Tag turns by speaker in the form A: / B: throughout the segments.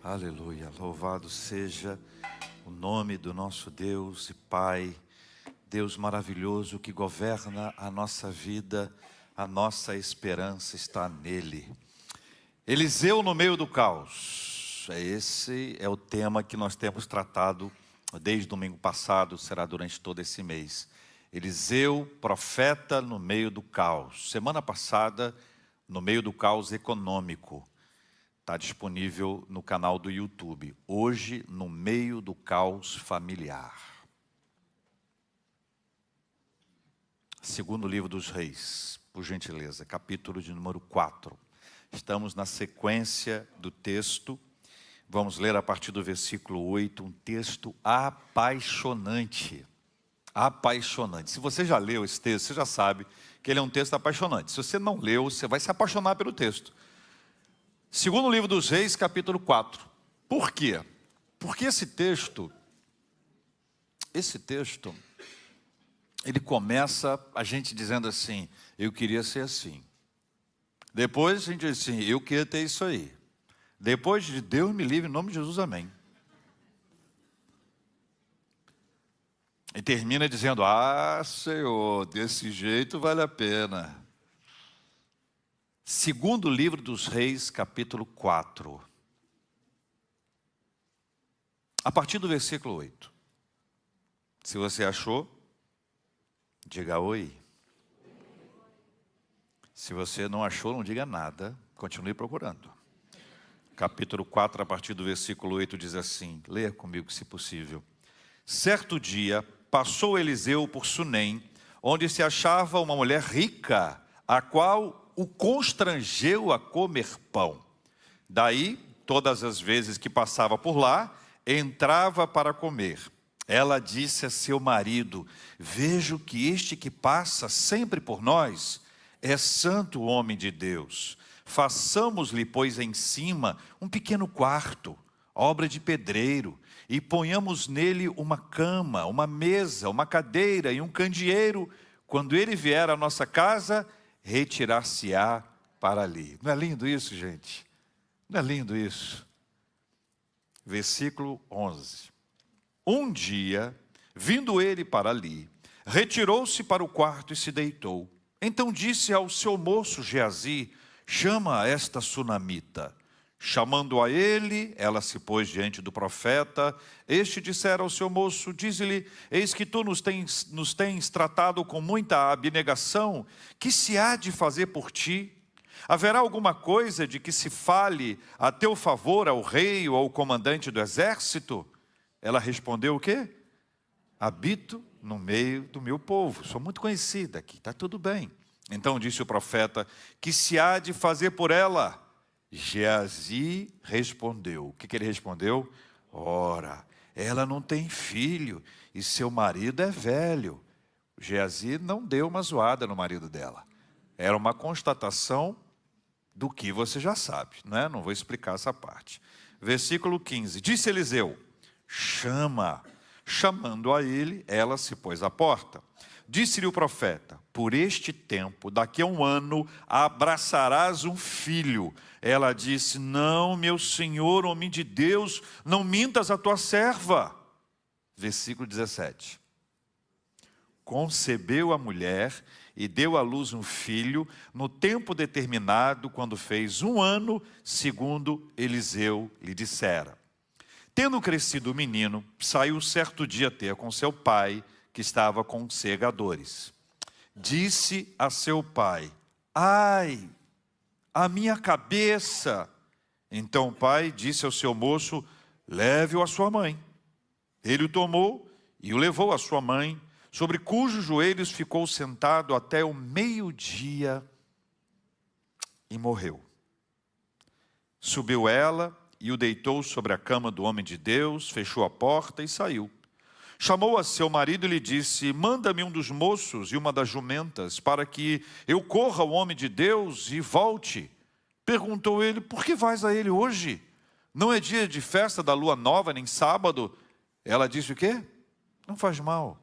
A: Aleluia, louvado seja o nome do nosso Deus e Pai, Deus maravilhoso que governa a nossa vida, a nossa esperança está nele. Eliseu no meio do caos, esse é o tema que nós temos tratado desde domingo passado, será durante todo esse mês. Eliseu, profeta no meio do caos. Semana passada, no meio do caos econômico. Está disponível no canal do YouTube. Hoje, no meio do caos familiar. Segundo livro dos Reis, por gentileza, capítulo de número 4. Estamos na sequência do texto. Vamos ler a partir do versículo 8, um texto apaixonante. Apaixonante. Se você já leu esse texto, você já sabe que ele é um texto apaixonante. Se você não leu, você vai se apaixonar pelo texto. Segundo livro dos Reis, capítulo 4. Por quê? Porque esse texto, ele começa a gente dizendo assim, eu queria ser assim. Depois a gente diz assim, eu queria ter isso aí. Depois de Deus me livre, em nome de Jesus, amém. E termina dizendo, Senhor, desse jeito vale a pena. Segundo livro dos Reis, capítulo 4. A partir do versículo 8. Se você achou, diga oi. Se você não achou, não diga nada, continue procurando. Capítulo 4, a partir do versículo 8, diz assim, leia comigo se possível. Certo dia, passou Eliseu por Sunem, onde se achava uma mulher rica, a qual o constrangeu a comer pão. Daí, todas as vezes que passava por lá, entrava para comer. Ela disse a seu marido, vejo que este que passa sempre por nós é santo homem de Deus. Façamos-lhe, pois, em cima um pequeno quarto, obra de pedreiro, e ponhamos nele uma cama, uma mesa, uma cadeira e um candeeiro. Quando ele vier à nossa casa, retirar-se-á para ali. Não é lindo isso, gente? Não é lindo isso? Versículo 11. Um dia, vindo ele para ali, retirou-se para o quarto e se deitou. Então disse ao seu moço Geazi, chama esta sunamita. Chamando a ele, ela se pôs diante do profeta. Este dissera ao seu moço, dize-lhe, eis que tu nos tens tratado com muita abnegação, que se há de fazer por ti? Haverá alguma coisa de que se fale a teu favor ao rei ou ao comandante do exército? Ela respondeu o quê? Habito no meio do meu povo, sou muito conhecida aqui, está tudo bem. Então disse o profeta, que se há de fazer por ela? Geazi respondeu. O que ele respondeu? Ora, ela não tem filho e seu marido é velho. Geazi não deu uma zoada no marido dela. Era uma constatação do que você já sabe, né? Não vou explicar essa parte. Versículo 15. Disse Eliseu, chama. Chamando a ele, ela se pôs à porta. Disse-lhe o profeta, por este tempo, daqui a um ano, abraçarás um filho. Ela disse, não, meu senhor, homem de Deus, não mintas a tua serva. Versículo 17. Concebeu a mulher e deu à luz um filho, no tempo determinado, quando fez 1 ano, segundo Eliseu lhe dissera. Tendo crescido o menino, saiu certo dia ter com seu pai, que estava com segadores. Disse a seu pai, ai, a minha cabeça. Então o pai disse ao seu moço, leve-o à sua mãe. Ele o tomou e o levou à sua mãe, sobre cujos joelhos ficou sentado até o meio-dia e morreu. Subiu ela e o deitou sobre a cama do homem de Deus, fechou a porta e saiu. Chamou a seu marido e lhe disse, manda-me um dos moços e uma das jumentas, para que eu corra ao homem de Deus e volte. Perguntou ele, por que vais a ele hoje? Não é dia de festa da lua nova, nem sábado? Ela disse o quê? Não faz mal.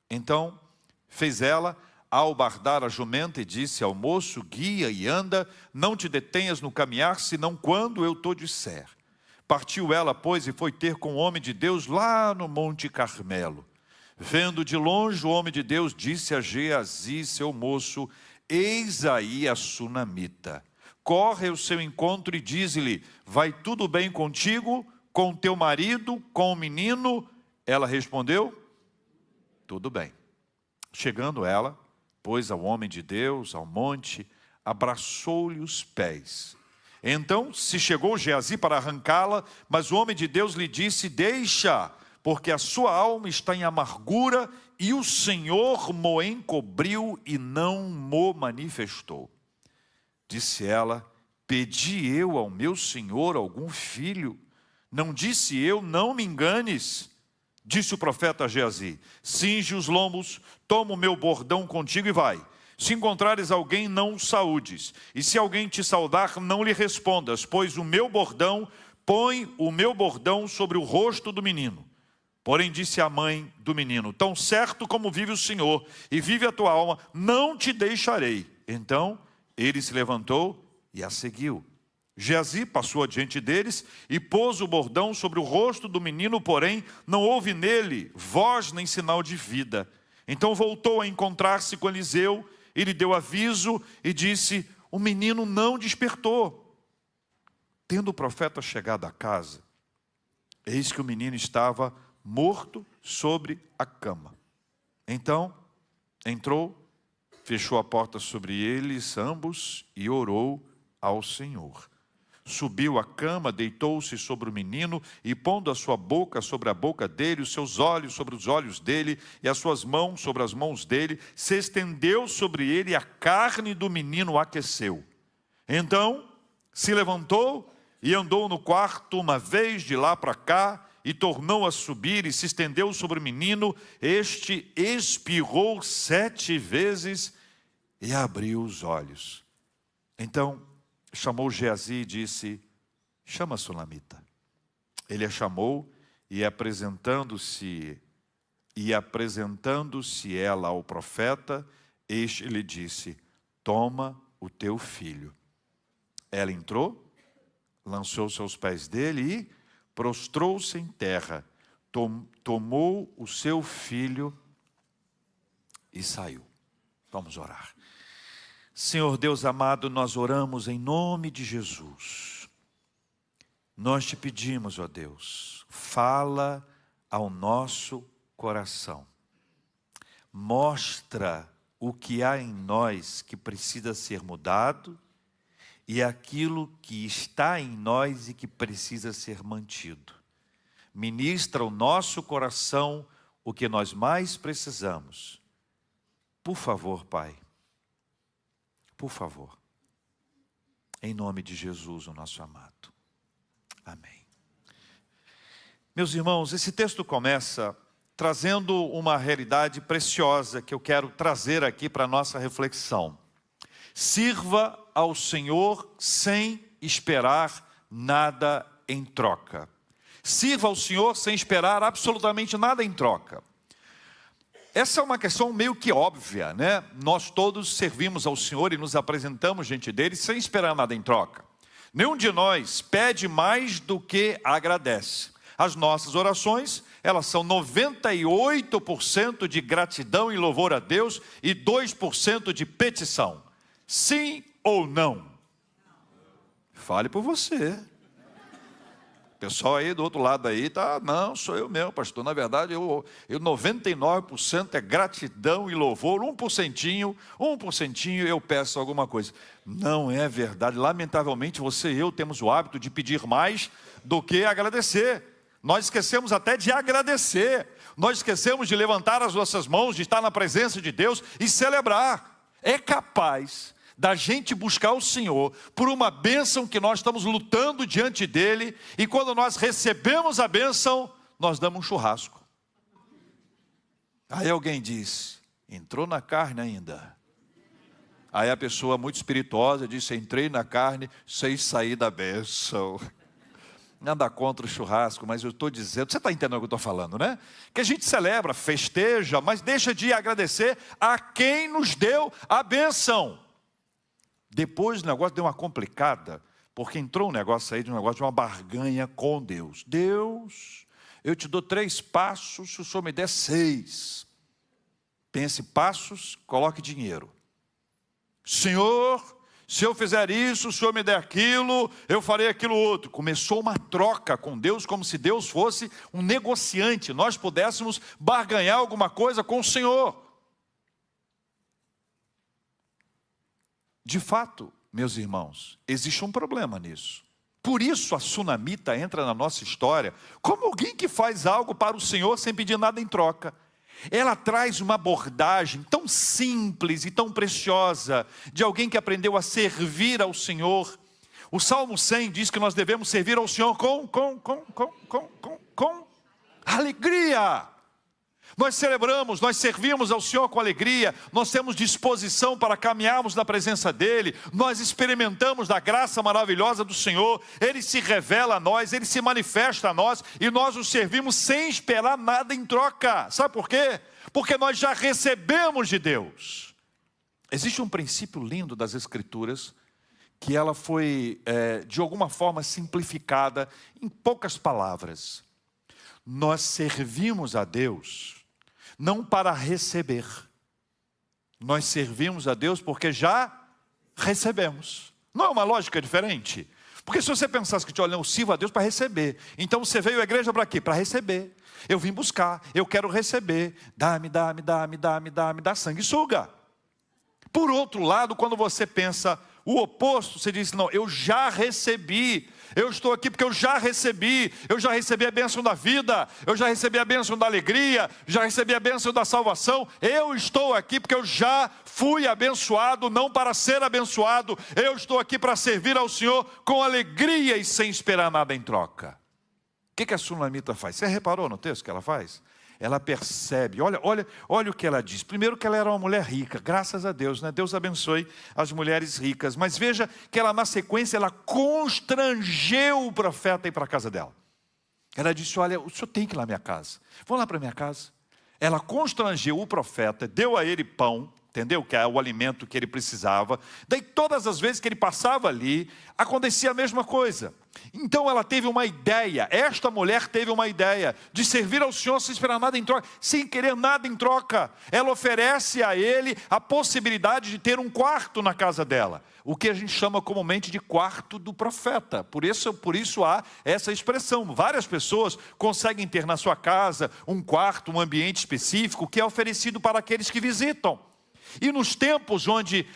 A: Então fez ela albardar a jumenta e disse ao moço, guia e anda, não te detenhas no caminhar, senão quando eu te disser. Partiu ela, pois, e foi ter com o homem de Deus lá no Monte Carmelo. Vendo de longe o homem de Deus, disse a Geazi, seu moço: eis aí a sunamita. Corre ao seu encontro e diz-lhe: vai tudo bem contigo, com teu marido, com o menino? Ela respondeu: tudo bem. Chegando ela, pôs ao homem de Deus ao monte, abraçou-lhe os pés. Então se chegou Geazi para arrancá-la, mas o homem de Deus lhe disse: deixa, porque a sua alma está em amargura, e o Senhor mo encobriu e não mo manifestou. Disse ela: pedi eu ao meu senhor algum filho? Não disse eu: não me enganes? Disse o profeta a Geazi: cinge os lombos, toma o meu bordão contigo e vai. Se encontrares alguém, não o saúdes, e se alguém te saudar, não lhe respondas, pois põe o meu bordão sobre o rosto do menino. Porém disse a mãe do menino: tão certo como vive o Senhor, e vive a tua alma, não te deixarei. Então ele se levantou e a seguiu. Geazi passou adiante deles e pôs o bordão sobre o rosto do menino, porém não houve nele voz nem sinal de vida. Então voltou a encontrar-se com Eliseu, e lhe deu aviso e disse: o menino não despertou. Tendo o profeta chegado à casa, eis que o menino estava morto sobre a cama. Então entrou, fechou a porta sobre eles ambos e orou ao Senhor. Subiu à cama, deitou-se sobre o menino e, pondo a sua boca sobre a boca dele, os seus olhos sobre os olhos dele e as suas mãos sobre as mãos dele, se estendeu sobre ele e a carne do menino aqueceu. Então se levantou e andou no quarto uma vez de lá para cá e tornou a subir e se estendeu sobre o menino. Este espirrou 7 vezes e abriu os olhos. Então chamou Geazi e disse: chama a sunamita. Ele a chamou e apresentando-se ela ao profeta, este lhe disse: toma o teu filho. Ela entrou, lançou-se aos pés dele e prostrou-se em terra, tomou o seu filho e saiu. Vamos orar. Senhor Deus amado, nós oramos em nome de Jesus. Nós te pedimos, ó Deus, fala ao nosso coração. Mostra o que há em nós que precisa ser mudado e aquilo que está em nós e que precisa ser mantido. Ministra ao nosso coração o que nós mais precisamos. Por favor, Pai. Por favor, em nome de Jesus, o nosso amado. Amém. Meus irmãos, esse texto começa trazendo uma realidade preciosa que eu quero trazer aqui para a nossa reflexão. Sirva ao Senhor sem esperar nada em troca. Sirva ao Senhor sem esperar absolutamente nada em troca. Essa é uma questão meio que óbvia, né? Nós todos servimos ao Senhor e nos apresentamos diante dele sem esperar nada em troca. Nenhum de nós pede mais do que agradece. As nossas orações, elas são 98% de gratidão e louvor a Deus e 2% de petição. Sim ou não? Fale por você. O pessoal aí do outro lado aí tá, não, sou eu mesmo, pastor. Na verdade, eu 99% é gratidão e louvor, 1% eu peço alguma coisa. Não é verdade. Lamentavelmente, você e eu temos o hábito de pedir mais do que agradecer. Nós esquecemos até de agradecer. Nós esquecemos de levantar as nossas mãos, de estar na presença de Deus e celebrar. É capaz da gente buscar o Senhor por uma bênção que nós estamos lutando diante dele, e quando nós recebemos a bênção, nós damos um churrasco. Aí alguém diz: entrou na carne ainda. Aí a pessoa muito espirituosa disse: entrei na carne sem sair da bênção. Nada contra o churrasco, mas eu estou dizendo, você está entendendo o que eu estou falando, né? Que a gente celebra, festeja, mas deixa de agradecer a quem nos deu a bênção. Depois o negócio deu uma complicada, Porque entrou um negócio aí, de uma barganha com Deus. Deus, eu te dou 3 passos, se o Senhor me der 6. Pense passos, coloque dinheiro. Senhor, se eu fizer isso, o Senhor me der aquilo, eu farei aquilo outro. Começou uma troca com Deus, como se Deus fosse um negociante. Nós pudéssemos barganhar alguma coisa com o Senhor. De fato, meus irmãos, existe um problema nisso. Por isso a sunamita entra na nossa história como alguém que faz algo para o Senhor sem pedir nada em troca. Ela traz uma abordagem tão simples e tão preciosa de alguém que aprendeu a servir ao Senhor. O Salmo 100 diz que nós devemos servir ao Senhor com alegria. Nós celebramos, nós servimos ao Senhor com alegria, nós temos disposição para caminharmos na presença dEle, nós experimentamos da graça maravilhosa do Senhor, Ele se revela a nós, Ele se manifesta a nós, e nós o servimos sem esperar nada em troca. Sabe por quê? Porque nós já recebemos de Deus. Existe um princípio lindo das Escrituras, que ela foi, de alguma forma, simplificada em poucas palavras. Nós servimos a Deus não para receber. Nós servimos a Deus porque já recebemos. Não é uma lógica diferente? Porque se você pensasse que, olha, eu sirvo a Deus para receber. Então você veio à igreja para quê? Para receber. Eu vim buscar, eu quero receber. Dá-me, dá sanguessuga. Por outro lado, quando você pensa o oposto, você diz, não, eu já recebi. Eu estou aqui porque eu já recebi a bênção da vida, eu já recebi a bênção da alegria, já recebi a bênção da salvação. Eu estou aqui porque eu já fui abençoado, não para ser abençoado. Eu estou aqui para servir ao Senhor com alegria e sem esperar nada em troca. O que a sunamita faz? Você reparou no texto que ela faz? Ela percebe, olha o que ela diz. Primeiro que ela era uma mulher rica, graças a Deus, né? Deus abençoe as mulheres ricas. Mas veja que ela, na sequência, ela constrangeu o profeta a ir para a casa dela. Ela disse, olha, o senhor tem que ir lá na minha casa. Vamos lá para a minha casa. Ela constrangeu o profeta, deu a ele pão, entendeu? Que é o alimento que ele precisava. Daí todas as vezes que ele passava ali, acontecia a mesma coisa. Então ela teve uma ideia, esta mulher teve uma ideia de servir ao Senhor sem esperar nada em troca, sem querer nada em troca. Ela oferece a ele a possibilidade de ter um quarto na casa dela, o que a gente chama comumente de quarto do profeta. Por isso há essa expressão. Várias pessoas conseguem ter na sua casa um quarto, um ambiente específico que é oferecido para aqueles que visitam. E nos tempos onde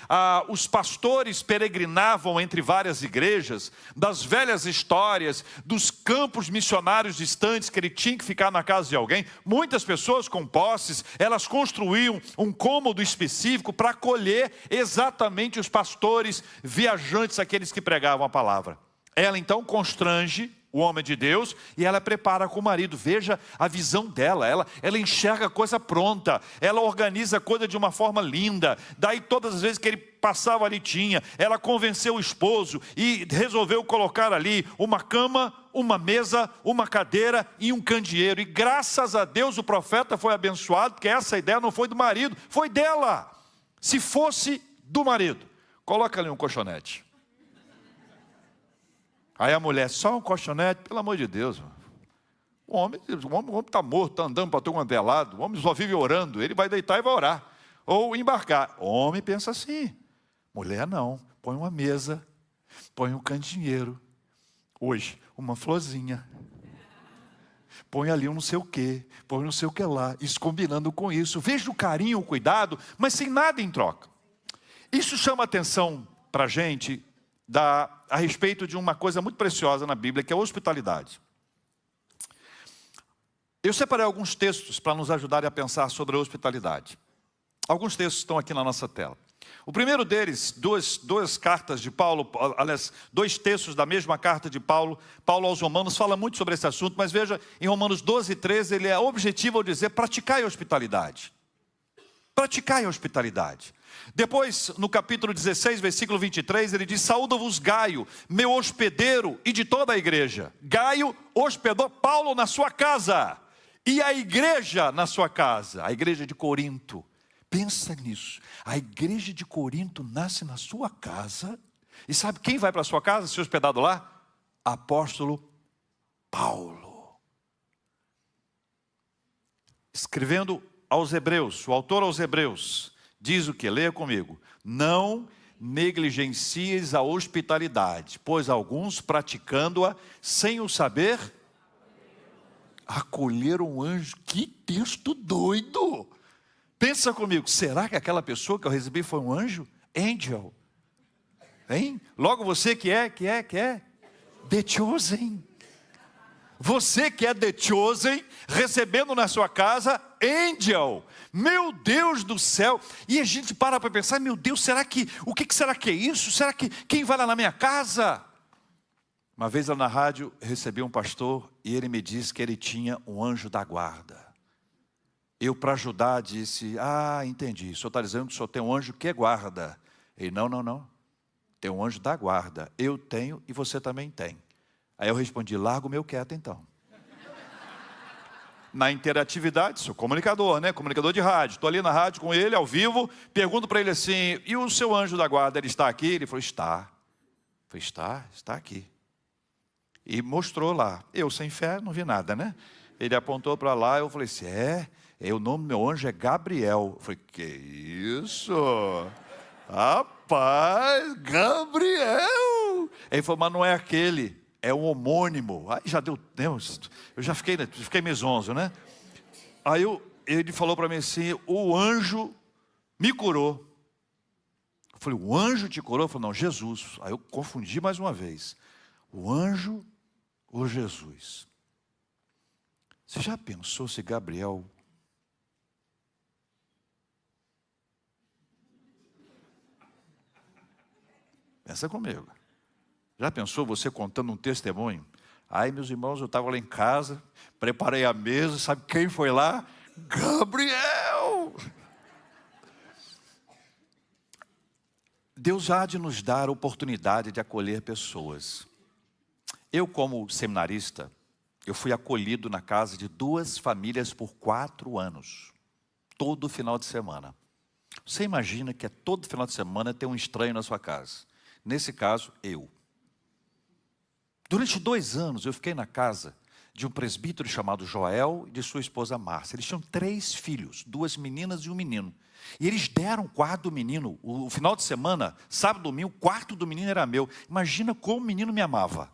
A: os pastores peregrinavam entre várias igrejas, das velhas histórias, dos campos missionários distantes que ele tinha que ficar na casa de alguém, muitas pessoas com posses, elas construíam um cômodo específico para acolher exatamente os pastores viajantes, aqueles que pregavam a palavra. Ela então constrange o homem de Deus, e ela prepara com o marido. Veja a visão dela, ela enxerga a coisa pronta, ela organiza a coisa de uma forma linda. Daí todas as vezes que ele passava ali tinha, ela convenceu o esposo e resolveu colocar ali uma cama, uma mesa, uma cadeira e um candeeiro. E graças a Deus o profeta foi abençoado, porque essa ideia não foi do marido, foi dela. Se fosse do marido, coloca ali um colchonete. Aí a mulher, só um colchonete, pelo amor de Deus. O homem está morto, está andando para todo quanto é lado. O homem só vive orando, ele vai deitar e vai orar. Ou embarcar. O homem pensa assim. Mulher não, põe uma mesa, põe um candeeiro. Hoje, uma florzinha. Põe ali um não sei o quê, põe não sei o que lá. Isso combinando com isso. Veja o carinho, o cuidado, mas sem nada em troca. Isso chama atenção para a gente a respeito de uma coisa muito preciosa na Bíblia, que é a hospitalidade. Eu separei alguns textos para nos ajudarem a pensar sobre a hospitalidade. Alguns textos estão aqui na nossa tela. O primeiro deles, duas cartas de Paulo, aliás, 2 textos da mesma carta de Paulo aos Romanos, fala muito sobre esse assunto, mas veja, em Romanos 12:13, ele é objetivo ao dizer, praticai a hospitalidade. Praticai a hospitalidade. Depois, no capítulo 16, versículo 23, ele diz, saúdo-vos Gaio, meu hospedeiro e de toda a igreja. Gaio hospedou Paulo na sua casa, e a igreja na sua casa, a igreja de Corinto. Pensa nisso, a igreja de Corinto nasce na sua casa, E sabe quem vai para a sua casa, se hospedado lá? Apóstolo Paulo. Escrevendo aos Hebreus, o autor aos Hebreus, diz o que? Leia comigo. Não negligencieis a hospitalidade, pois alguns praticando-a sem o saber, acolheram um anjo. Que texto doido! Pensa comigo, será que aquela pessoa que eu recebi foi um anjo? Angel. Hein? Logo você que é The Chosen. Você que é The Chosen, recebendo na sua casa Angel. Meu Deus do céu. E a gente para pensar, meu Deus, o que será que é isso? Será que quem vai lá na minha casa? Uma vez lá na rádio, recebi um pastor e ele me disse que ele tinha um anjo da guarda. Eu, para ajudar, disse, entendi. O senhor está dizendo que o senhor tem um anjo que guarda. Ele, não. Tem um anjo da guarda. Eu tenho e você também tem. Aí eu respondi, larga o meu quieto então. Na interatividade, sou comunicador, né? Comunicador de rádio. Estou ali na rádio com ele, ao vivo. Pergunto para ele assim, e o seu anjo da guarda, ele está aqui? Ele falou, está. Eu falei, está aqui. E mostrou lá. Eu, sem fé, não vi nada, né? Ele apontou para lá, eu falei assim, o nome do meu anjo é Gabriel. Eu falei, que isso? Rapaz, Gabriel! Ele falou, mas não é aquele, é um homônimo. Aí já deu, Deus, eu já fiquei mesonzo, né? Aí ele falou para mim assim, o anjo me curou. Eu falei, o anjo te curou? Eu falei, não, Jesus. Aí eu confundi mais uma vez. O anjo ou Jesus? Você já pensou se Gabriel... Pensa comigo. Já pensou você contando um testemunho? Aí, meus irmãos, eu estava lá em casa, preparei a mesa, sabe quem foi lá? Gabriel! Deus há de nos dar a oportunidade de acolher pessoas. Eu, como seminarista, eu fui acolhido na casa de 2 famílias por 4 anos. Todo final de semana. Você imagina que todo final de semana tem um estranho na sua casa. Nesse caso, eu. Durante 2 anos eu fiquei na casa de um presbítero chamado Joel e de sua esposa Márcia. Eles tinham 3 filhos, 2 meninas e um menino. E eles deram o quarto do menino. O final de semana, sábado, domingo, o quarto do menino era meu. Imagina como o menino me amava.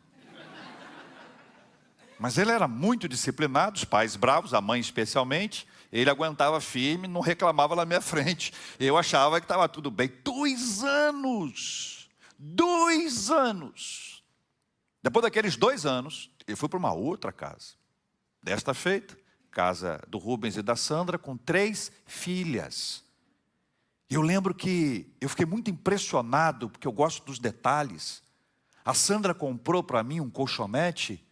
A: Mas ele era muito disciplinado, os pais bravos, a mãe especialmente. Ele aguentava firme, não reclamava na minha frente. Eu achava que estava tudo bem. 2 anos! 2 anos! Depois daqueles 2 anos, eu fui para uma outra casa. Desta feita, casa do Rubens e da Sandra, com 3 filhas. Eu lembro que eu fiquei muito impressionado, porque eu gosto dos detalhes. A Sandra comprou para mim um colchonete,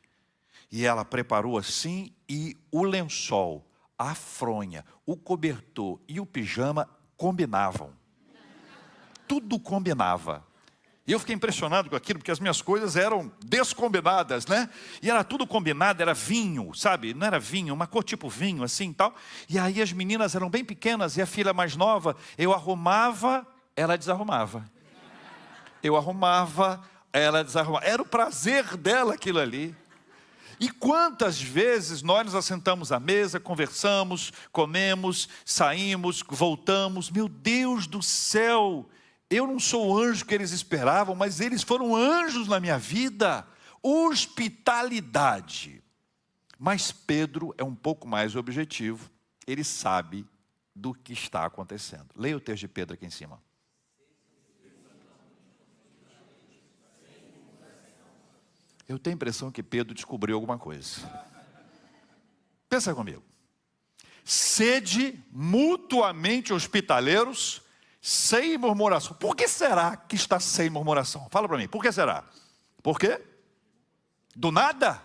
A: e ela preparou assim, e o lençol, a fronha, o cobertor e o pijama combinavam. Tudo combinava. E eu fiquei impressionado com aquilo, porque as minhas coisas eram descombinadas, né? E era tudo combinado, era vinho, sabe? Não era vinho, uma cor tipo vinho, assim e tal. E aí as meninas eram bem pequenas, e a filha mais nova, eu arrumava, ela desarrumava. Eu arrumava, ela desarrumava. Era o prazer dela aquilo ali. E quantas vezes nós nos assentamos à mesa, conversamos, comemos, saímos, voltamos. Meu Deus do céu! Eu não sou o anjo que eles esperavam, mas eles foram anjos na minha vida. Hospitalidade. Mas Pedro é um pouco mais objetivo. Ele sabe do que está acontecendo. Leia o texto de Pedro aqui em cima. Eu tenho a impressão que Pedro descobriu alguma coisa. Pensa comigo. Sede mutuamente hospitaleiros, sem murmuração. Por que será que está sem murmuração? Fala para mim, por que será? Por quê? Do nada?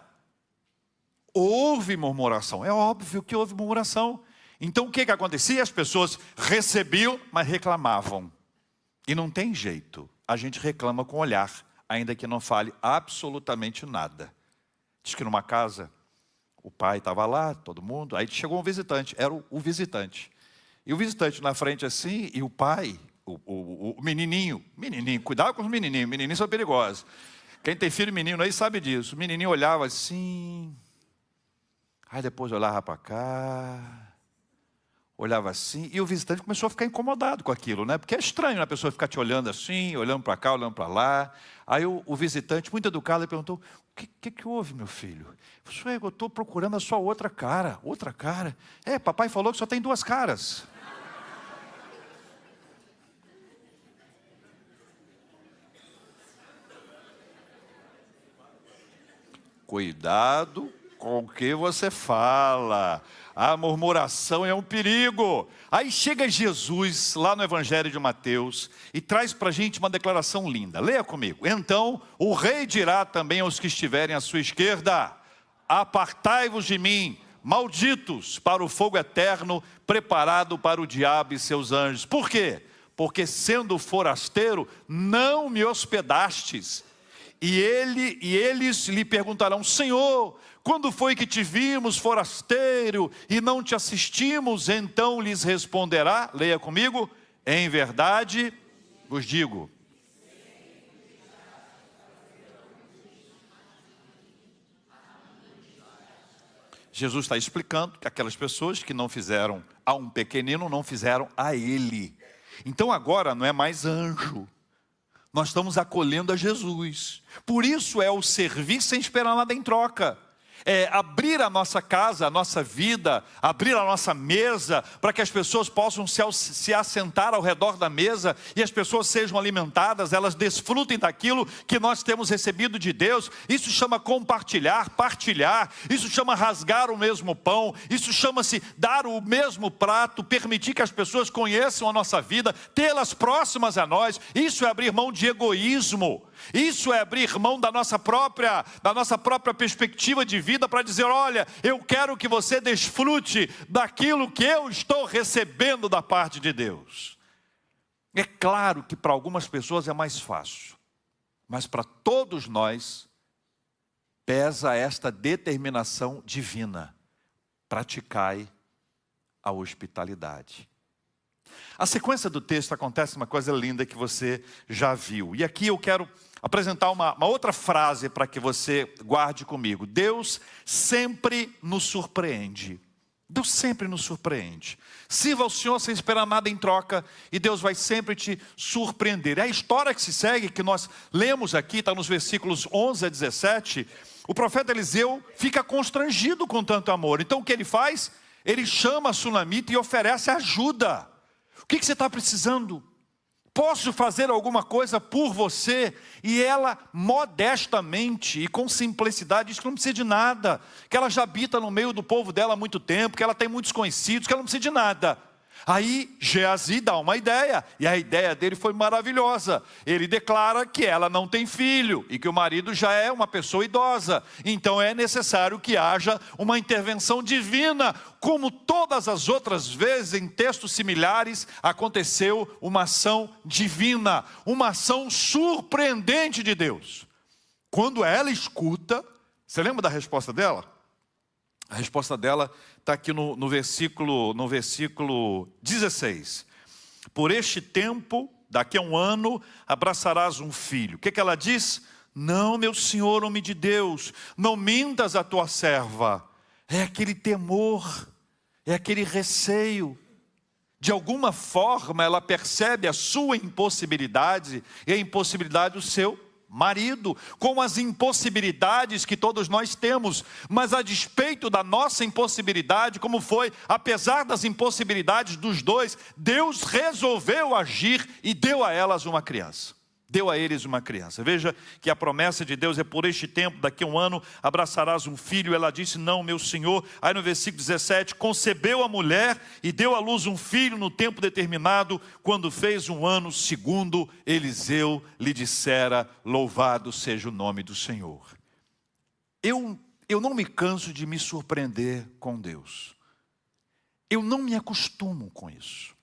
A: Houve murmuração. É óbvio que houve murmuração. Então o que acontecia? As pessoas recebiam, mas reclamavam. E não tem jeito. A gente reclama com o olhar, ainda que não fale absolutamente nada. Diz que numa casa, o pai estava lá, todo mundo, aí chegou um visitante, era o visitante. E o visitante na frente assim, e o pai o menininho, cuidado com os menininhos são perigosos. Quem tem filho menino aí sabe disso. O menininho olhava assim, aí depois olhava para cá, olhava assim, e o visitante começou a ficar incomodado com aquilo, né? Porque é estranho, né? A pessoa ficar te olhando assim, olhando para cá, olhando para lá. Aí o visitante, muito educado, ele perguntou: o que houve, meu filho? Eu estou procurando a sua outra cara. Outra cara? Papai falou que só tem duas caras. Cuidado com o que você fala. A murmuração é um perigo. Aí chega Jesus, lá no Evangelho de Mateus, e traz para a gente uma declaração linda. Leia comigo. Então, o rei dirá também aos que estiverem à sua esquerda: apartai-vos de mim, malditos, para o fogo eterno, preparado para o diabo e seus anjos. Por quê? Porque sendo forasteiro, não me hospedastes. E eles lhe perguntarão: Senhor, quando foi que te vimos forasteiro e não te assistimos? Então lhes responderá, leia comigo: em verdade vos digo. Jesus está explicando que aquelas pessoas que não fizeram a um pequenino, não fizeram a ele. Então agora não é mais anjo. Nós estamos acolhendo a Jesus. Por isso é o servir sem esperar nada em troca. É abrir a nossa casa, a nossa vida, abrir a nossa mesa, para que as pessoas possam se assentar ao redor da mesa, e as pessoas sejam alimentadas, elas desfrutem daquilo que nós temos recebido de Deus. Isso chama compartilhar, partilhar, isso chama rasgar o mesmo pão, isso chama-se dar o mesmo prato, permitir que as pessoas conheçam a nossa vida, tê-las próximas a nós. Isso é abrir mão de egoísmo. Isso é abrir mão da nossa própria perspectiva de vida, para dizer: olha, eu quero que você desfrute daquilo que eu estou recebendo da parte de Deus. É claro que para algumas pessoas é mais fácil, mas para todos nós pesa esta determinação divina: praticai a hospitalidade. A sequência do texto acontece uma coisa linda que você já viu. E aqui eu quero apresentar uma outra frase para que você guarde comigo. Deus sempre nos surpreende. Deus sempre nos surpreende. Sirva ao Senhor sem esperar nada em troca, e Deus vai sempre te surpreender. É a história que se segue, que nós lemos aqui, está nos versículos 11 a 17. O profeta Eliseu fica constrangido com tanto amor. Então o que ele faz? Ele chama a sunamita e oferece ajuda. O que você está precisando? Posso fazer alguma coisa por você? E ela modestamente e com simplicidade diz que não precisa de nada, que ela já habita no meio do povo dela há muito tempo, que ela tem muitos conhecidos, que ela não precisa de nada. Aí Geazi dá uma ideia, e a ideia dele foi maravilhosa. Ele declara que ela não tem filho e que o marido já é uma pessoa idosa. Então é necessário que haja uma intervenção divina. Como todas as outras vezes em textos similares, aconteceu uma ação divina, uma ação surpreendente de Deus. Quando ela escuta, você lembra da resposta dela? A resposta dela está aqui no versículo 16. Por este tempo, daqui a um ano, abraçarás um filho. O que ela diz? Não, meu senhor, homem de Deus, não mintas a tua serva. É aquele temor, é aquele receio. De alguma forma ela percebe a sua impossibilidade e a impossibilidade do seu marido, com as impossibilidades que todos nós temos, mas a despeito da nossa impossibilidade, como foi, apesar das impossibilidades dos dois, Deus resolveu agir e deu a elas uma criança. Deu a eles uma criança. Veja que a promessa de Deus é: por este tempo, daqui a um ano, abraçarás um filho. Ela disse: não, meu senhor. Aí no versículo 17, concebeu a mulher e deu à luz um filho no tempo determinado, quando fez um ano, segundo Eliseu lhe dissera: louvado seja o nome do Senhor. Eu não me canso de me surpreender com Deus. Eu não me acostumo com isso.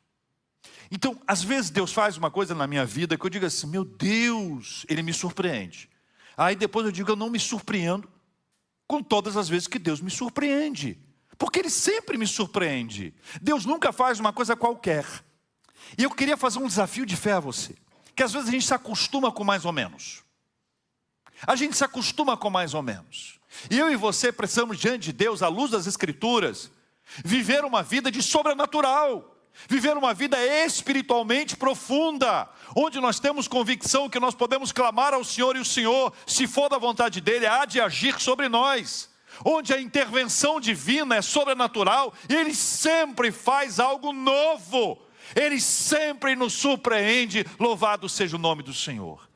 A: Então, às vezes Deus faz uma coisa na minha vida que eu digo assim: meu Deus, Ele me surpreende. Aí depois eu digo: eu não me surpreendo com todas as vezes que Deus me surpreende. Porque Ele sempre me surpreende. Deus nunca faz uma coisa qualquer. E eu queria fazer um desafio de fé a você, que às vezes a gente se acostuma com mais ou menos. A gente se acostuma com mais ou menos. E eu e você precisamos, diante de Deus, à luz das Escrituras, viver uma vida de sobrenatural. Viver uma vida espiritualmente profunda, onde nós temos convicção que nós podemos clamar ao Senhor, e o Senhor, se for da vontade dEle, há de agir sobre nós. Onde a intervenção divina é sobrenatural, e Ele sempre faz algo novo. Ele sempre nos surpreende, louvado seja o nome do Senhor.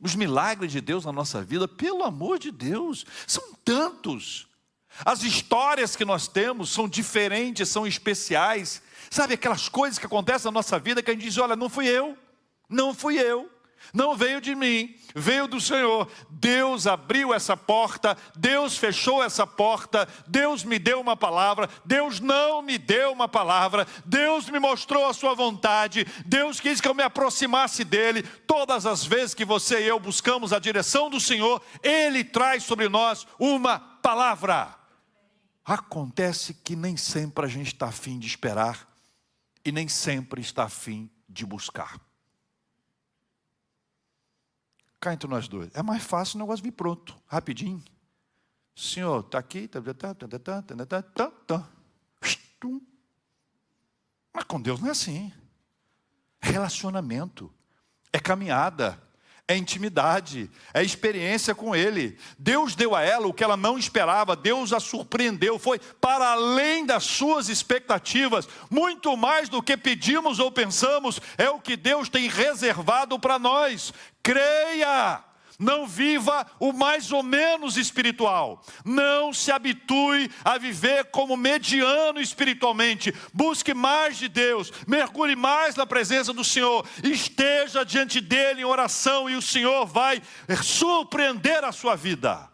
A: Os milagres de Deus na nossa vida, pelo amor de Deus, são tantos. As histórias que nós temos são diferentes, são especiais. Sabe aquelas coisas que acontecem na nossa vida que a gente diz, olha, não fui eu, não veio de mim, veio do Senhor. Deus abriu essa porta, Deus fechou essa porta, Deus me deu uma palavra, Deus não me deu uma palavra, Deus me mostrou a sua vontade, Deus quis que eu me aproximasse dEle. Todas as vezes que você e eu buscamos a direção do Senhor, Ele traz sobre nós uma palavra. Acontece que nem sempre a gente está afim de esperar, e nem sempre está afim de buscar. Cá entre nós dois, é mais fácil o negócio vir pronto, rapidinho. Senhor, está aqui, mas com Deus não é assim. É relacionamento, é caminhada, é intimidade, é experiência com Ele. Deus deu a ela o que ela não esperava, Deus a surpreendeu, foi para além das suas expectativas, muito mais do que pedimos ou pensamos, é o que Deus tem reservado para nós. Creia! Não viva o mais ou menos espiritual. Não se habitue a viver como mediano espiritualmente. Busque mais de Deus. Mergulhe mais na presença do Senhor. Esteja diante dEle em oração e o Senhor vai surpreender a sua vida.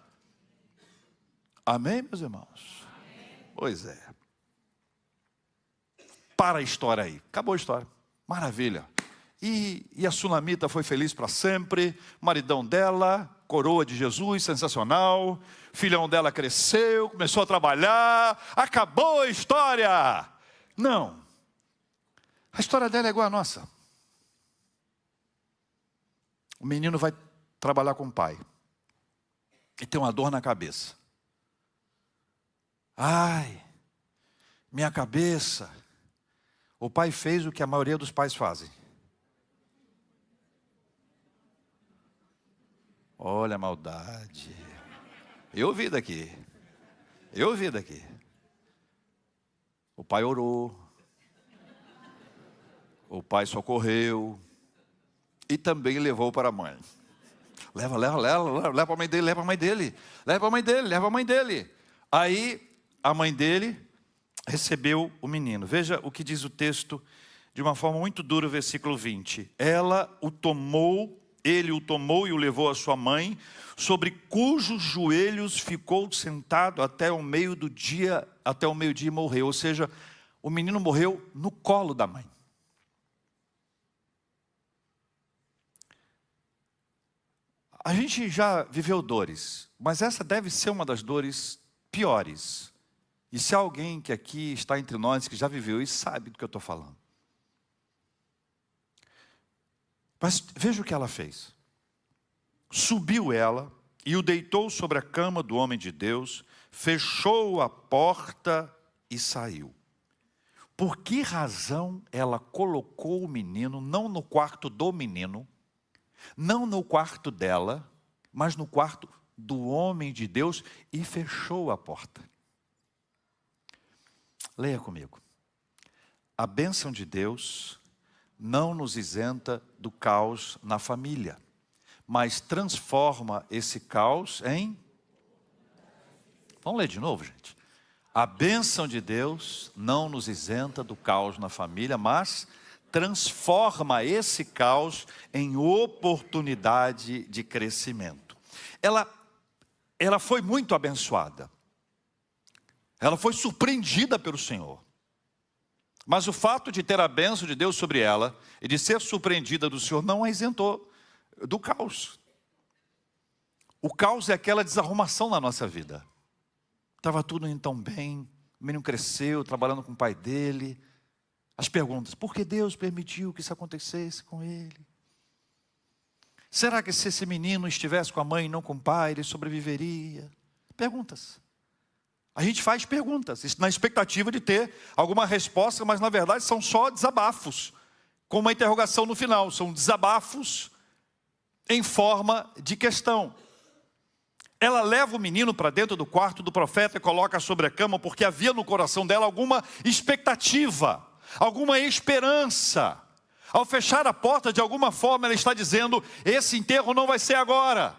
A: Amém, meus irmãos? Amém. Pois é. Para a história aí. Acabou a história. Maravilha. E a sunamita foi feliz para sempre, o maridão dela, coroa de Jesus, sensacional, filhão dela cresceu, começou a trabalhar, acabou a história. Não, a história dela é igual à nossa. O menino vai trabalhar com o pai, e tem uma dor na cabeça. Ai, minha cabeça. O pai fez o que a maioria dos pais fazem. Olha a maldade. Eu ouvi daqui. O pai orou. O pai socorreu. E também levou para a mãe. Leva para a mãe dele, leva a mãe dele. Aí a mãe dele recebeu o menino. Veja o que diz o texto de uma forma muito dura, versículo 20. Ele o tomou e o levou à sua mãe, sobre cujos joelhos ficou sentado até o meio-dia e morreu. Ou seja, o menino morreu no colo da mãe. A gente já viveu dores, mas essa deve ser uma das dores piores. E se há alguém que aqui está entre nós, que já viveu isso, sabe do que eu estou falando. Mas veja o que ela fez. Subiu ela e o deitou sobre a cama do homem de Deus, fechou a porta e saiu. Por que razão ela colocou o menino, não no quarto do menino, não no quarto dela, mas no quarto do homem de Deus e fechou a porta? Leia comigo. A bênção de Deus não nos isenta do caos na família, mas transforma esse caos em... Vamos ler de novo, gente. A bênção de Deus não nos isenta do caos na família, mas transforma esse caos em oportunidade de crescimento. Ela foi muito abençoada. Ela foi surpreendida pelo Senhor. Mas o fato de ter a bênção de Deus sobre ela e de ser surpreendida do Senhor não a isentou do caos. O caos é aquela desarrumação na nossa vida. Estava tudo indo tão bem, o menino cresceu, trabalhando com o pai dele. As perguntas: por que Deus permitiu que isso acontecesse com ele? Será que se esse menino estivesse com a mãe e não com o pai, ele sobreviveria? Perguntas. A gente faz perguntas, na expectativa de ter alguma resposta, mas na verdade são só desabafos, com uma interrogação no final. São desabafos em forma de questão. Ela leva o menino para dentro do quarto do profeta e coloca sobre a cama, porque havia no coração dela alguma expectativa, alguma esperança. Ao fechar a porta, de alguma forma ela está dizendo: esse enterro não vai ser agora.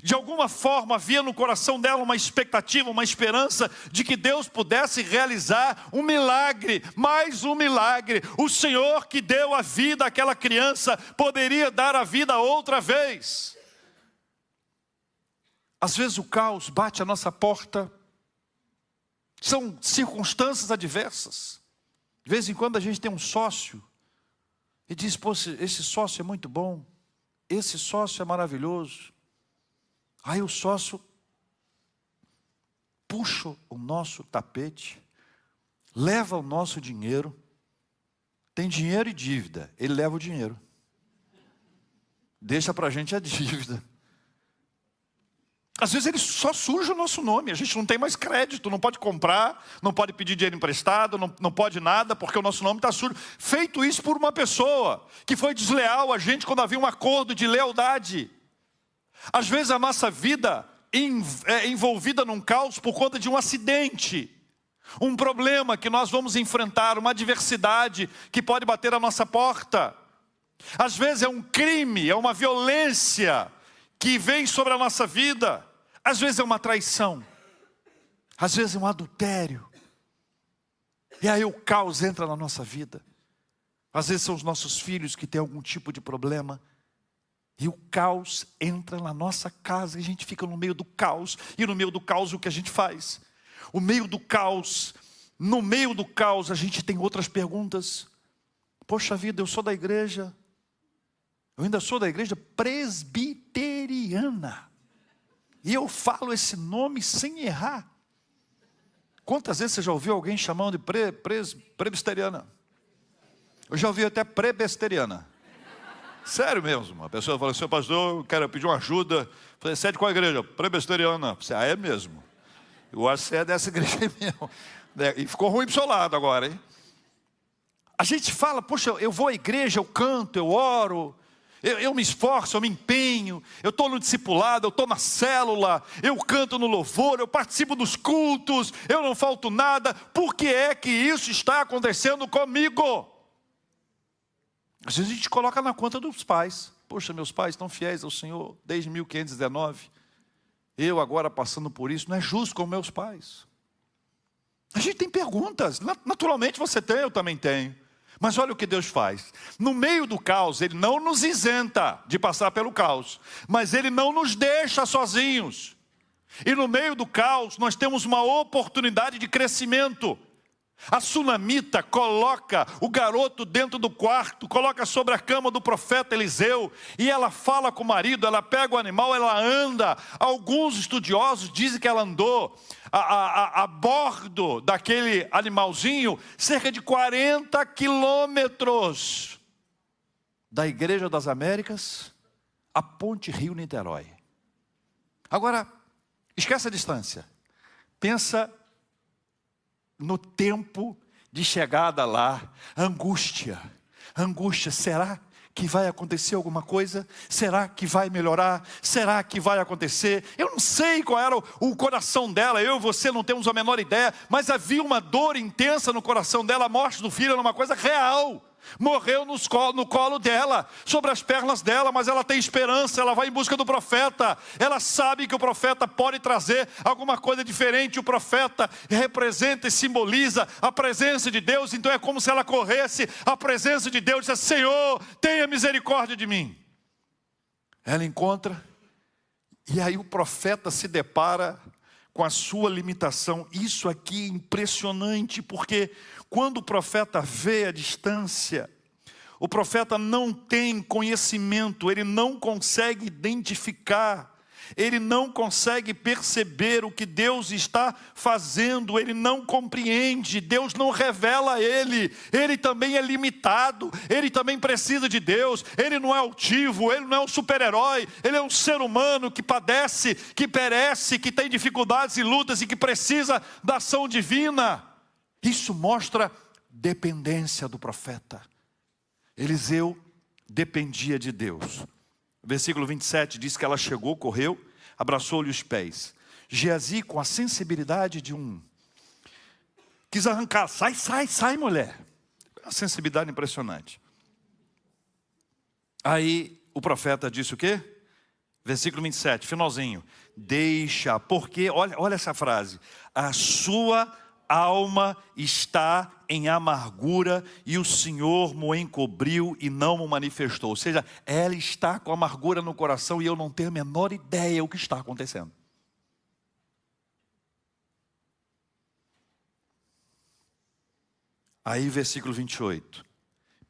A: De alguma forma havia no coração dela uma expectativa, uma esperança de que Deus pudesse realizar um milagre, mais um milagre. O Senhor que deu a vida àquela criança poderia dar a vida outra vez. Às vezes o caos bate à nossa porta, são circunstâncias adversas. De vez em quando a gente tem um sócio e diz: pô, esse sócio é muito bom, esse sócio é maravilhoso. Aí o sócio puxa o nosso tapete, leva o nosso dinheiro. Tem dinheiro e dívida, ele leva o dinheiro, deixa para a gente a dívida. Às vezes ele só suja o nosso nome, a gente não tem mais crédito, não pode comprar, não pode pedir dinheiro emprestado, não pode nada, porque o nosso nome está sujo. Feito isso por uma pessoa que foi desleal a gente quando havia um acordo de lealdade. Às vezes a nossa vida é envolvida num caos por conta de um acidente, um problema que nós vamos enfrentar, uma adversidade que pode bater à nossa porta. Às vezes é um crime, é uma violência que vem sobre a nossa vida. Às vezes é uma traição, às vezes é um adultério. E aí o caos entra na nossa vida. Às vezes são os nossos filhos que têm algum tipo de problema. E o caos entra na nossa casa, e a gente fica no meio do caos. E no meio do caos o que a gente faz? No meio do caos a gente tem outras perguntas. Poxa vida, eu sou da igreja, eu ainda sou da igreja presbiteriana, e eu falo esse nome sem errar. Quantas vezes você já ouviu alguém chamando de presbiteriana? Eu já ouvi até prebesteriana. Sério mesmo, a pessoa fala: seu pastor, eu quero pedir uma ajuda. Falei: você é de qual igreja? Presbiteriana. Você: é mesmo? Eu acho que você é dessa igreja mesmo. E ficou ruim pro seu lado agora, hein? A gente fala: poxa, eu vou à igreja, eu canto, eu oro, eu me esforço, eu me empenho, eu estou no discipulado, eu estou na célula, eu canto no louvor, eu participo dos cultos, eu não falto nada. Por que é que isso está acontecendo comigo? Às vezes a gente coloca na conta dos pais. Poxa, meus pais estão fiéis ao Senhor desde 1519. Eu agora passando por isso, não é justo com meus pais. A gente tem perguntas. Naturalmente você tem, eu também tenho. Mas olha o que Deus faz. No meio do caos, Ele não nos isenta de passar pelo caos, mas Ele não nos deixa sozinhos. E no meio do caos, nós temos uma oportunidade de crescimento. A sunamita coloca o garoto dentro do quarto, coloca sobre a cama do profeta Eliseu, e ela fala com o marido, ela pega o animal, ela anda. Alguns estudiosos dizem que ela andou a bordo daquele animalzinho cerca de 40 quilômetros da Igreja das Américas à Ponte Rio-Niterói. Agora, esquece a distância, pensa no tempo de chegada lá. Angústia, será que vai acontecer alguma coisa? Será que vai melhorar? Será que vai acontecer? Eu não sei qual era o coração dela, eu e você não temos a menor ideia, mas havia uma dor intensa no coração dela. A morte do filho era uma coisa real. Morreu no colo dela, sobre as pernas dela, mas ela tem esperança, ela vai em busca do profeta. Ela sabe que o profeta pode trazer alguma coisa diferente. O profeta representa e simboliza a presença de Deus. Então é como se ela corresse à presença de Deus e dissesse: Senhor, tenha misericórdia de mim. Ela encontra, e aí o profeta se depara com a sua limitação. Isso aqui é impressionante, porque quando o profeta vê a distância, o profeta não tem conhecimento, ele não consegue identificar, ele não consegue perceber o que Deus está fazendo, ele não compreende, Deus não revela a ele também é limitado, ele também precisa de Deus, ele não é altivo, ele não é um super-herói, ele é um ser humano que padece, que perece, que tem dificuldades e lutas e que precisa da ação divina. Isso mostra dependência do profeta. Eliseu dependia de Deus. Versículo 27 diz que ela chegou, correu, abraçou-lhe os pés. Geazi, com a sensibilidade de quis arrancar, sai mulher. A sensibilidade impressionante. Aí o profeta disse o quê? Versículo 27, finalzinho. Deixa, porque, olha essa frase. A sua alma está em amargura e o Senhor mo encobriu e não mo manifestou. Ou seja, ela está com amargura no coração e eu não tenho a menor ideia o que está acontecendo. Aí versículo 28.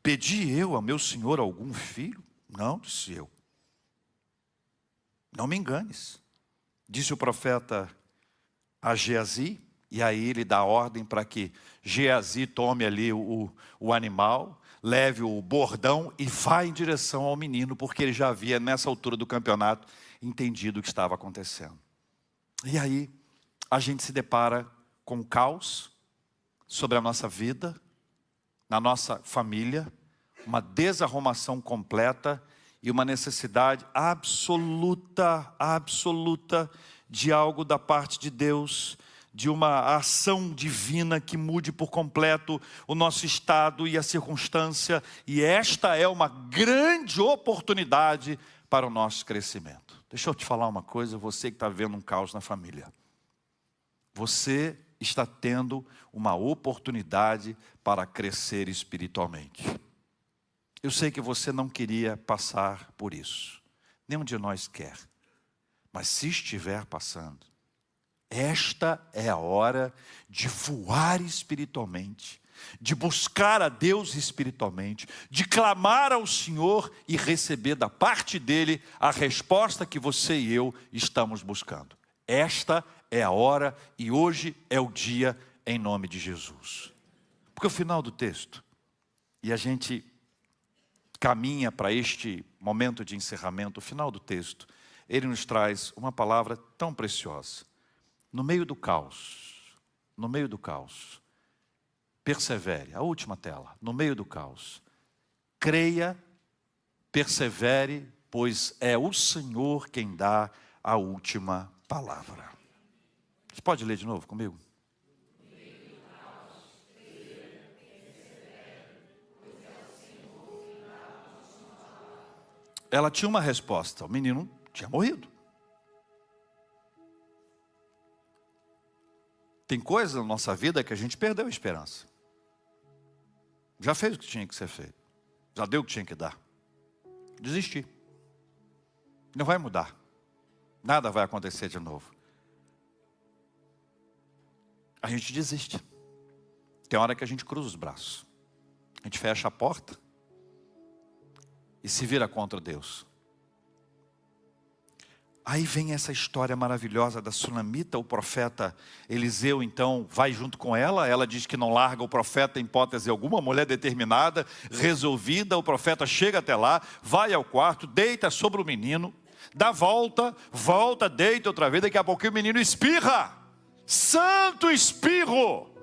A: Pedi eu ao meu Senhor algum filho? Não, disse eu. Não me enganes. Disse o profeta a Geazi. E aí ele dá ordem para que Geazi tome ali o animal, leve o bordão e vá em direção ao menino, porque ele já havia, nessa altura do campeonato, entendido o que estava acontecendo. E aí a gente se depara com um caos sobre a nossa vida, na nossa família, uma desarrumação completa e uma necessidade absoluta de algo da parte de Deus, de uma ação divina que mude por completo o nosso estado e a circunstância. E esta é uma grande oportunidade para o nosso crescimento. Deixa eu te falar uma coisa, você que está vendo um caos na família. Você está tendo uma oportunidade para crescer espiritualmente. Eu sei que você não queria passar por isso. Nenhum de nós quer. Mas se estiver passando, esta é a hora de voar espiritualmente, de buscar a Deus espiritualmente, de clamar ao Senhor e receber da parte dEle a resposta que você e eu estamos buscando. Esta é a hora e hoje é o dia em nome de Jesus. Porque o final do texto, e a gente caminha para este momento de encerramento, o final do texto, ele nos traz uma palavra tão preciosa. No meio do caos, persevere, a última tela, no meio do caos, creia, persevere, pois é o Senhor quem dá a última palavra. Você pode ler de novo comigo? Ela tinha uma resposta, o menino tinha morrido. Tem coisas na nossa vida que a gente perdeu a esperança. Já fez o que tinha que ser feito. Já deu o que tinha que dar. Desisti. Não vai mudar. Nada vai acontecer de novo. A gente desiste. Tem hora que a gente cruza os braços. A gente fecha a porta e se vira contra Deus. Aí vem essa história maravilhosa da sunamita. O profeta Eliseu então vai junto com ela. Ela diz que não larga o profeta em hipótese alguma. Mulher determinada, resolvida. O profeta chega até lá, vai ao quarto, deita sobre o menino, dá volta, deita outra vez. Daqui a pouquinho o menino espirra. Santo espirro!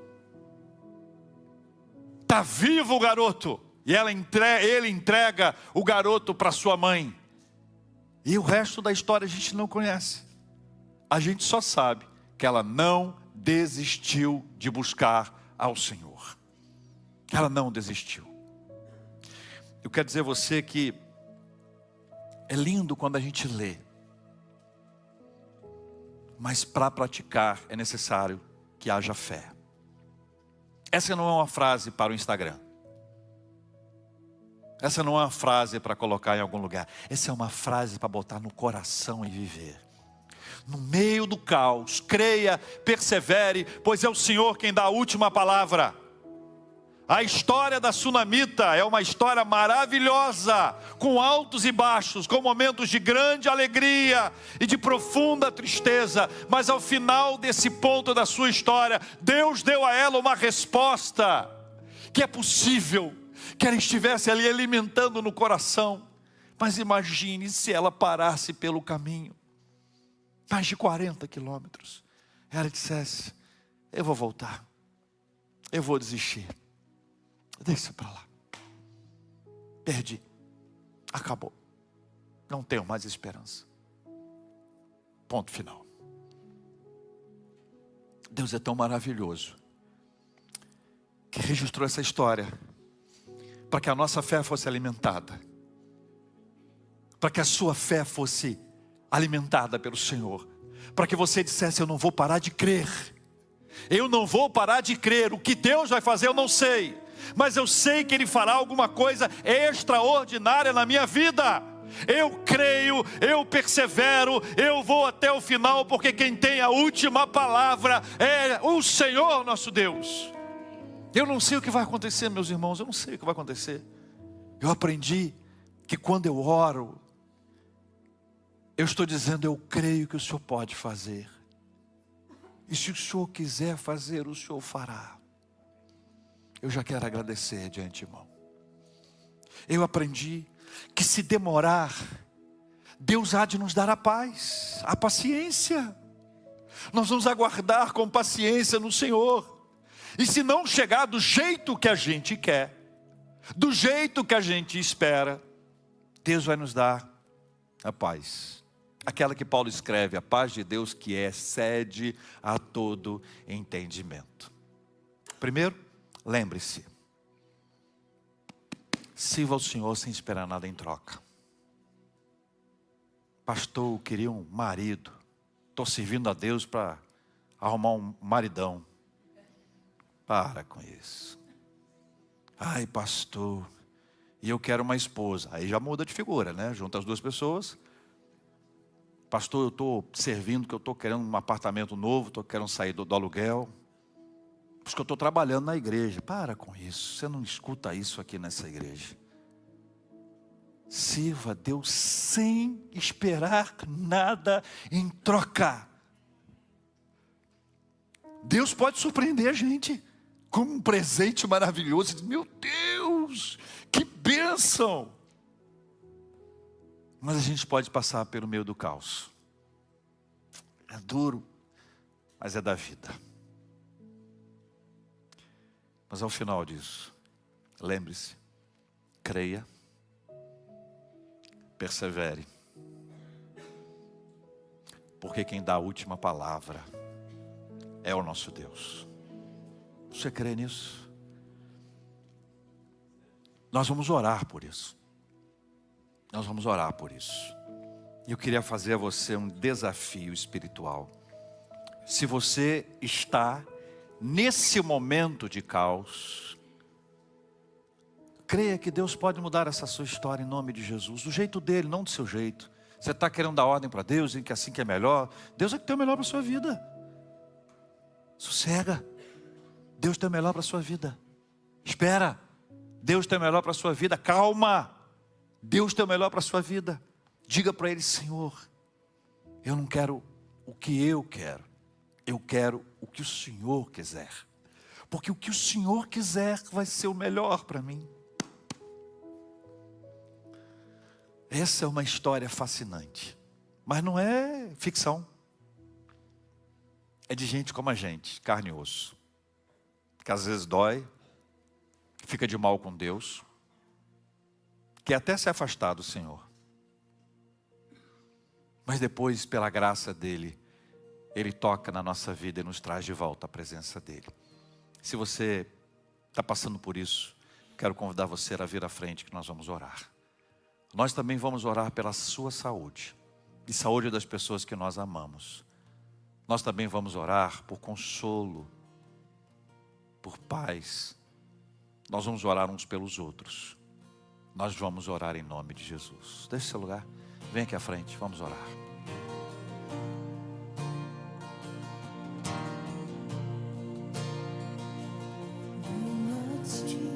A: Está vivo o garoto. E ele entrega o garoto para sua mãe. E o resto da história a gente não conhece. A gente só sabe que ela não desistiu de buscar ao Senhor. Ela não desistiu. Eu quero dizer a você que é lindo quando a gente lê. Mas para praticar é necessário que haja fé. Essa não é uma frase para o Instagram. Essa não é uma frase para colocar em algum lugar. Essa é uma frase para botar no coração e viver. No meio do caos, creia, persevere, pois é o Senhor quem dá a última palavra. A história da sunamita é uma história maravilhosa, com altos e baixos, com momentos de grande alegria e de profunda tristeza. Mas ao final desse ponto da sua história, Deus deu a ela uma resposta, que é possível que ela estivesse ali alimentando no coração. Mas imagine se ela parasse pelo caminho, mais de 40 quilômetros. Ela dissesse: eu vou voltar, eu vou desistir. Deixa para lá. Perdi. Acabou. Não tenho mais esperança. Ponto final. Deus é tão maravilhoso que registrou essa história para que a nossa fé fosse alimentada, para que a sua fé fosse alimentada pelo Senhor, para que você dissesse: eu não vou parar de crer. Eu não vou parar de crer. O que Deus vai fazer eu não sei, mas eu sei que Ele fará alguma coisa extraordinária na minha vida. Eu creio, eu persevero, eu vou até o final, porque quem tem a última palavra é o Senhor nosso Deus. Eu não sei o que vai acontecer, meus irmãos, eu não sei o que vai acontecer. Eu aprendi que quando eu oro, eu estou dizendo: eu creio que o Senhor pode fazer. E se o Senhor quiser fazer, o Senhor fará. Eu já quero agradecer de antemão. Eu aprendi que se demorar, Deus há de nos dar a paz, a paciência. Nós vamos aguardar com paciência no Senhor. E se não chegar do jeito que a gente quer, do jeito que a gente espera, Deus vai nos dar a paz. Aquela que Paulo escreve: a paz de Deus que excede a todo entendimento. Primeiro, lembre-se, sirva ao Senhor sem esperar nada em troca. Pastor, eu queria um marido, estou servindo a Deus para arrumar um maridão. Para com isso. Ai, pastor, e eu quero uma esposa. Aí já muda de figura, né? Junta as duas pessoas. Pastor, eu estou servindo, que eu estou querendo um apartamento novo, estou querendo sair do aluguel. Por isso que eu estou trabalhando na igreja. Para com isso, você não escuta isso aqui nessa igreja. Sirva a Deus sem esperar nada em troca. Deus pode surpreender a gente com um presente maravilhoso. Meu Deus, que bênção! Mas a gente pode passar pelo meio do caos. É duro, mas é da vida. Mas ao final disso, lembre-se, creia, persevere, porque quem dá a última palavra é o nosso Deus. Você crê nisso? Nós vamos orar por isso. Nós vamos orar por isso. E eu queria fazer a você um desafio espiritual. Se você está nesse momento de caos, creia que Deus pode mudar essa sua história em nome de Jesus. Do jeito dele, não do seu jeito. Você está querendo dar ordem para Deus, em que assim que é melhor. Deus é que tem o melhor para a sua vida. Sossega. Deus tem o melhor para a sua vida. Espera. Deus tem o melhor para a sua vida. Calma. Deus tem o melhor para a sua vida. Diga para Ele: Senhor, eu não quero o que eu quero. Eu quero o que o Senhor quiser. Porque o que o Senhor quiser vai ser o melhor para mim. Essa é uma história fascinante. Mas não é ficção. É de gente como a gente, carne e osso. Que às vezes dói, fica de mal com Deus, quer até se afastar do Senhor. Mas depois, pela graça dEle, Ele toca na nossa vida e nos traz de volta a presença dEle. Se você está passando por isso, quero convidar você a vir à frente que nós vamos orar. Nós também vamos orar pela sua saúde e saúde das pessoas que nós amamos. Nós também vamos orar por consolo, por paz. Nós vamos orar uns pelos outros. Nós vamos orar em nome de Jesus. Deixe seu lugar, vem aqui à frente, vamos orar.
B: Bring us to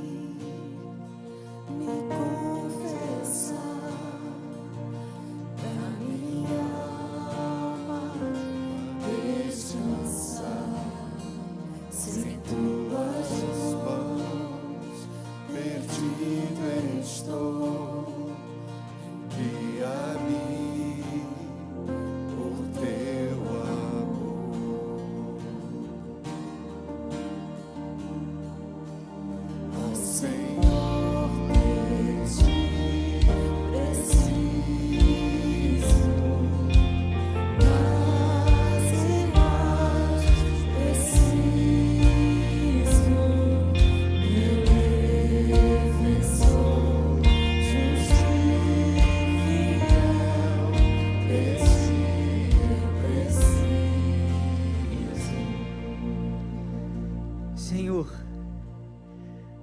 B: Senhor,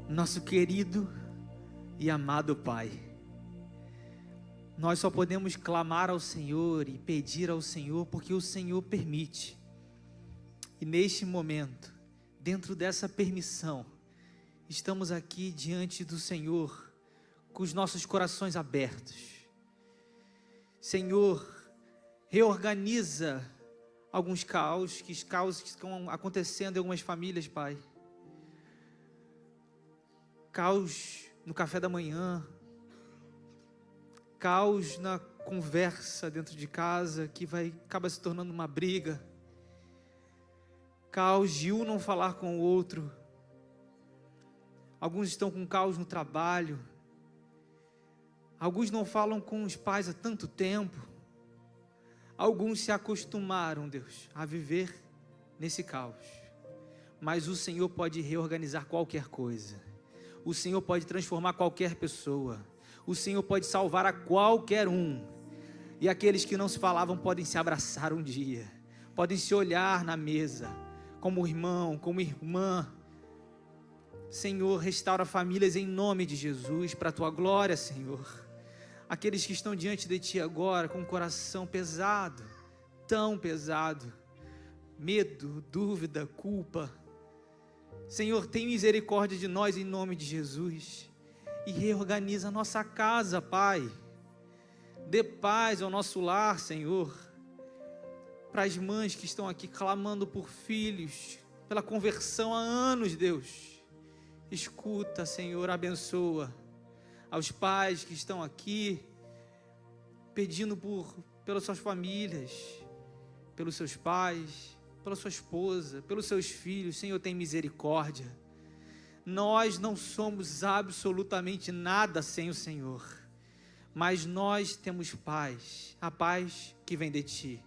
B: nosso querido e amado Pai, nós só podemos clamar ao Senhor e pedir ao Senhor porque o Senhor permite. E neste momento, dentro dessa permissão, estamos aqui diante do Senhor, com os nossos corações abertos. Senhor, reorganiza alguns caos que estão acontecendo em algumas famílias, Pai. Caos no café da manhã, caos na conversa dentro de casa, que acaba se tornando uma briga, caos de um não falar com o outro. Alguns estão com caos no trabalho, alguns não falam com os pais há tanto tempo, alguns se acostumaram, Deus, a viver nesse caos, mas o Senhor pode reorganizar qualquer coisa, o Senhor pode transformar qualquer pessoa, o Senhor pode salvar a qualquer um, e aqueles que não se falavam podem se abraçar um dia, podem se olhar na mesa, como irmão, como irmã. Senhor, restaura famílias em nome de Jesus, para a Tua glória, Senhor. Aqueles que estão diante de Ti agora, com o coração pesado, tão pesado, medo, dúvida, culpa. Senhor, tem misericórdia de nós em nome de Jesus, e reorganiza a nossa casa, Pai. Dê paz ao nosso lar, Senhor. Para as mães que estão aqui clamando por filhos, pela conversão há anos, Deus, escuta, Senhor, abençoa. Aos pais que estão aqui, pedindo pelas suas famílias, pelos seus pais, pela sua esposa, pelos seus filhos, Senhor, tem misericórdia. Nós não somos absolutamente nada sem o Senhor, mas nós temos paz, a paz que vem de Ti.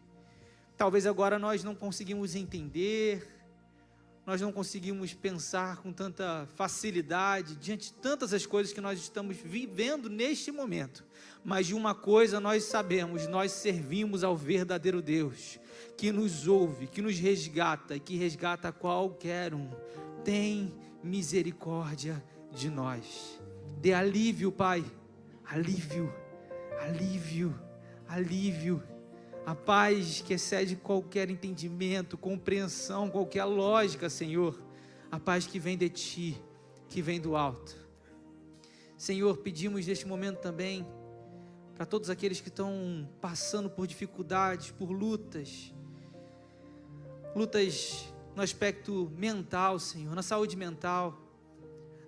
B: Talvez agora nós não conseguimos entender, nós não conseguimos pensar com tanta facilidade diante de tantas as coisas que nós estamos vivendo neste momento, mas de uma coisa nós sabemos: nós servimos ao verdadeiro Deus, que nos ouve, que nos resgata e que resgata qualquer um. Tem misericórdia de nós. Dê alívio, Pai, alívio, alívio, alívio. A paz que excede qualquer entendimento, compreensão, qualquer lógica, Senhor. A paz que vem de Ti, que vem do alto. Senhor, pedimos neste momento também para todos aqueles que estão passando por dificuldades, por lutas no aspecto mental, Senhor, na saúde mental,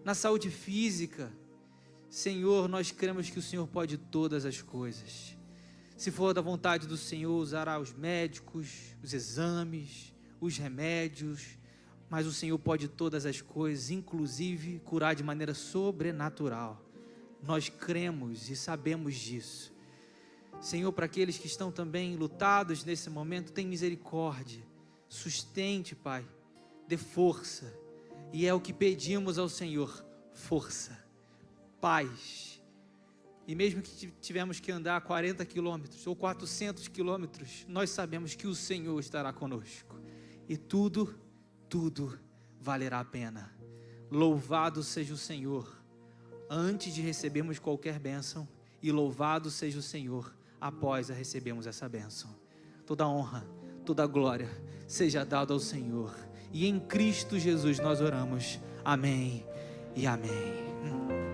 B: na saúde física. Senhor, nós cremos que o Senhor pode todas as coisas. Se for da vontade do Senhor, usará os médicos, os exames, os remédios, mas o Senhor pode todas as coisas, inclusive curar de maneira sobrenatural. Nós cremos e sabemos disso. Senhor, para aqueles que estão também lutados nesse momento, tem misericórdia, sustente, Pai, dê força, e é o que pedimos ao Senhor: força, paz. E mesmo que tivemos que andar 40 quilômetros ou 400 quilômetros, nós sabemos que o Senhor estará conosco. E tudo valerá a pena. Louvado seja o Senhor antes de recebermos qualquer bênção, e louvado seja o Senhor após a recebermos essa bênção. Toda honra, toda glória seja dada ao Senhor. E em Cristo Jesus nós oramos. Amém e amém.